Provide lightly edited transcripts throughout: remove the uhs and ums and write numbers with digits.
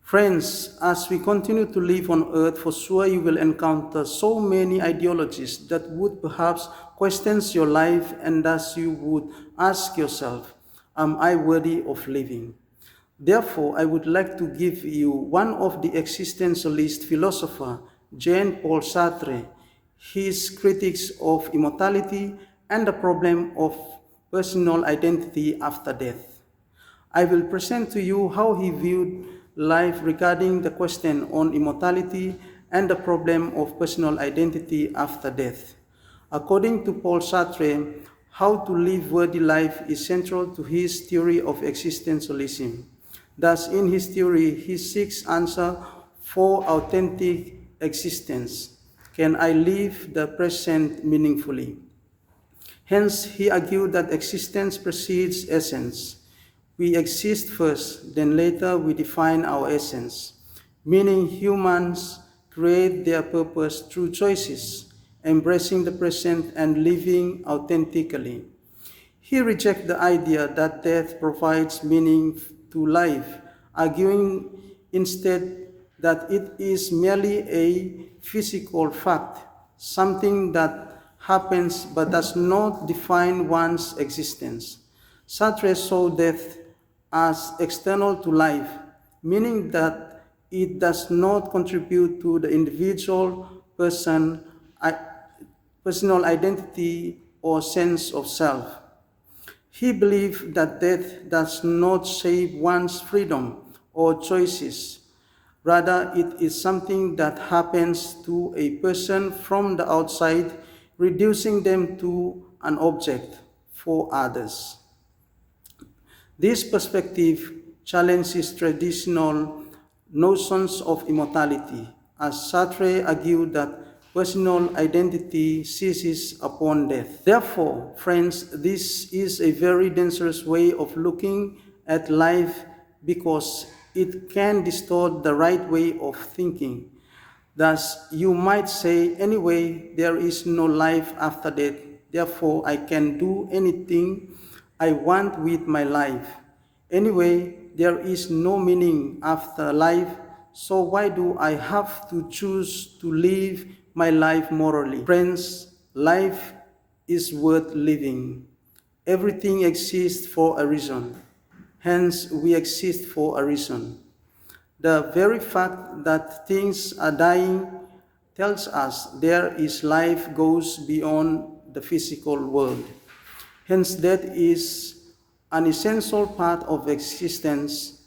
Friends, as we continue to live on earth, for sure you will encounter so many ideologies that would perhaps question your life, and thus you would ask yourself, am I worthy of living? Therefore, I would like to give you one of the existentialist philosopher, Jean-Paul Sartre, his critiques of immortality and the problem of personal identity after death. I will present to you how he viewed life regarding the question on immortality and the problem of personal identity after death. According to Paul Sartre, how to live worthy life is central to his theory of existentialism. Thus, in his theory, he seeks answer for authentic existence. Can I live the present meaningfully? Hence, he argued that existence precedes essence. We exist first, then later we define our essence, meaning humans create their purpose through choices, embracing the present and living authentically. He rejects the idea that death provides meaning to life, arguing instead that it is merely a physical fact, something that happens but does not define one's existence. Sartre saw death as external to life, meaning that it does not contribute to the individual personal identity or sense of self. He believed that death does not shape one's freedom or choices. Rather, it is something that happens to a person from the outside, reducing them to an object for others. This perspective challenges traditional notions of immortality, as Sartre argued that personal identity ceases upon death. Therefore, friends, this is a very dangerous way of looking at life because it can distort the right way of thinking. Thus, you might say, anyway, there is no life after death, therefore I can do anything I want with my life. Anyway, there is no meaning after life, so why do I have to choose to live my life morally? Friends, life is worth living. Everything exists for a reason. Hence, we exist for a reason. The very fact that things are dying tells us there is life goes beyond the physical world. Hence, death is an essential part of existence,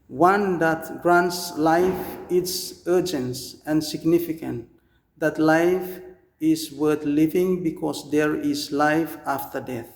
one that grants life its urgency and significance, that life is worth living because there is life after death.